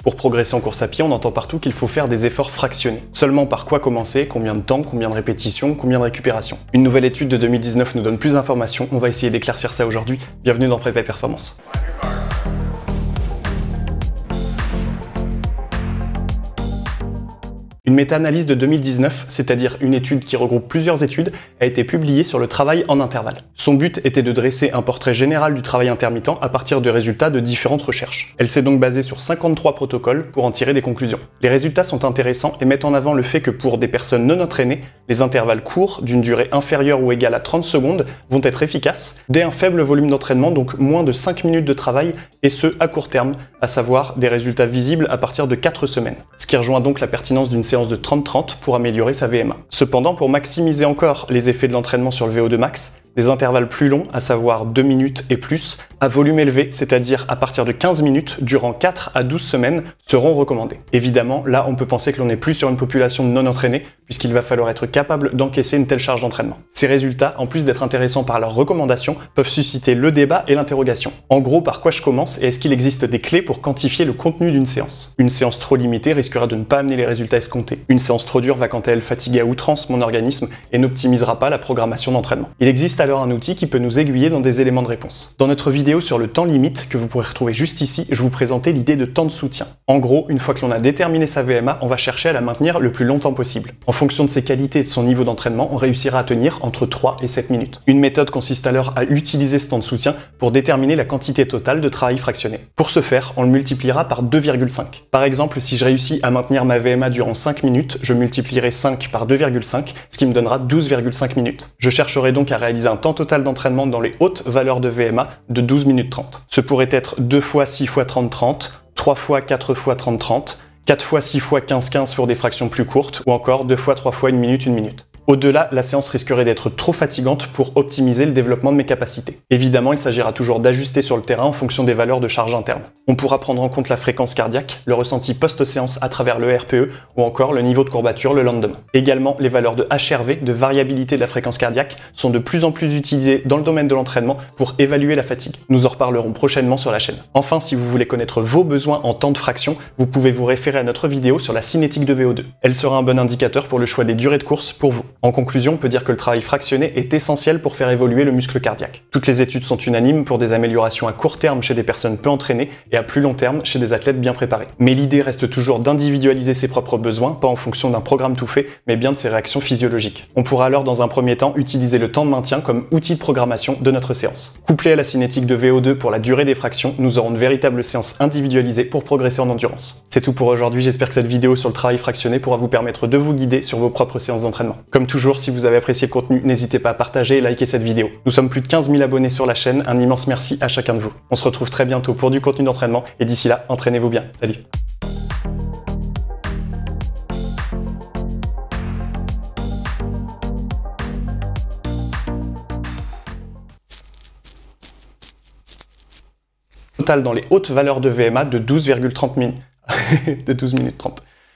Pour progresser en course à pied, on entend partout qu'il faut faire des efforts fractionnés. Seulement par quoi commencer, combien de temps, combien de répétitions, combien de récupération. Une nouvelle étude de 2019 nous donne plus d'informations, on va essayer d'éclaircir ça aujourd'hui. Bienvenue dans Prépa Performance. Une méta-analyse de 2019, c'est-à-dire une étude qui regroupe plusieurs études, a été publiée sur le travail en intervalle. Son but était de dresser un portrait général du travail intermittent à partir de résultats de différentes recherches. Elle s'est donc basée sur 53 protocoles pour en tirer des conclusions. Les résultats sont intéressants et mettent en avant le fait que pour des personnes non entraînées, les intervalles courts, d'une durée inférieure ou égale à 30 secondes, vont être efficaces dès un faible volume d'entraînement, donc moins de 5 minutes de travail, et ce à court terme, à savoir des résultats visibles à partir de 4 semaines. Ce qui rejoint donc la pertinence d'une séance de 30-30 pour améliorer sa VMA. Cependant, pour maximiser encore les effets de l'entraînement sur le VO2 max, des intervalles plus longs, à savoir 2 minutes et plus, à volume élevé, c'est-à-dire à partir de 15 minutes, durant 4 à 12 semaines, seront recommandés. Évidemment, là, on peut penser que l'on n'est plus sur une population non entraînée, puisqu'il va falloir être capable d'encaisser une telle charge d'entraînement. Ces résultats, en plus d'être intéressants par leurs recommandations, peuvent susciter le débat et l'interrogation. En gros, par quoi je commence et est-ce qu'il existe des clés pour quantifier le contenu d'une séance? Une séance trop limitée risquera de ne pas amener les résultats escomptés. Une séance trop dure va quant à elle fatiguer à outrance mon organisme et n'optimisera pas la programmation d'entraînement. Il existe alors un outil qui peut nous aiguiller dans des éléments de réponse. Dans notre vidéo sur le temps limite, que vous pourrez retrouver juste ici, je vous présentais l'idée de temps de soutien. En gros, une fois que l'on a déterminé sa VMA, on va chercher à la maintenir le plus longtemps possible. En fonction de ses qualités et de son niveau d'entraînement, on réussira à tenir entre 3 et 7 minutes. Une méthode consiste alors à utiliser ce temps de soutien pour déterminer la quantité totale de travail fractionné. Pour ce faire, on le multipliera par 2,5. Par exemple, si je réussis à maintenir ma VMA durant 5 minutes, je multiplierai 5 par 2,5, ce qui me donnera 12,5 minutes. Je chercherai donc à réaliser un temps total d'entraînement dans les hautes valeurs de VMA de 12 minutes 30. Ce pourrait être 2 fois 6 fois 30-30, 3 fois 4 fois 30-30, 4 fois 6 fois 15-15 pour des fractions plus courtes, ou encore 2 fois 3 fois 1 minute 1 minute. Au-delà, la séance risquerait d'être trop fatigante pour optimiser le développement de mes capacités. Évidemment, il s'agira toujours d'ajuster sur le terrain en fonction des valeurs de charge interne. On pourra prendre en compte la fréquence cardiaque, le ressenti post-séance à travers le RPE ou encore le niveau de courbature le lendemain. Également, les valeurs de HRV, de variabilité de la fréquence cardiaque, sont de plus en plus utilisées dans le domaine de l'entraînement pour évaluer la fatigue. Nous en reparlerons prochainement sur la chaîne. Enfin, si vous voulez connaître vos besoins en temps de fraction, vous pouvez vous référer à notre vidéo sur la cinétique de VO2. Elle sera un bon indicateur pour le choix des durées de course pour vous. En conclusion, on peut dire que le travail fractionné est essentiel pour faire évoluer le muscle cardiaque. Toutes les études sont unanimes pour des améliorations à court terme chez des personnes peu entraînées et à plus long terme chez des athlètes bien préparés. Mais l'idée reste toujours d'individualiser ses propres besoins, pas en fonction d'un programme tout fait, mais bien de ses réactions physiologiques. On pourra alors dans un premier temps utiliser le temps de maintien comme outil de programmation de notre séance. Couplé à la cinétique de VO2 pour la durée des fractions, nous aurons une véritable séance individualisée pour progresser en endurance. C'est tout pour aujourd'hui, j'espère que cette vidéo sur le travail fractionné pourra vous permettre de vous guider sur vos propres séances d'entraînement. Comme toujours, si vous avez apprécié le contenu, n'hésitez pas à partager et liker cette vidéo. Nous sommes plus de 15 000 abonnés sur la chaîne, un immense merci à chacun de vous. On se retrouve très bientôt pour du contenu d'entraînement et d'ici là, entraînez-vous bien. Salut! Total dans les hautes valeurs de VMA de 12,30 minutes. de 12 minutes 30.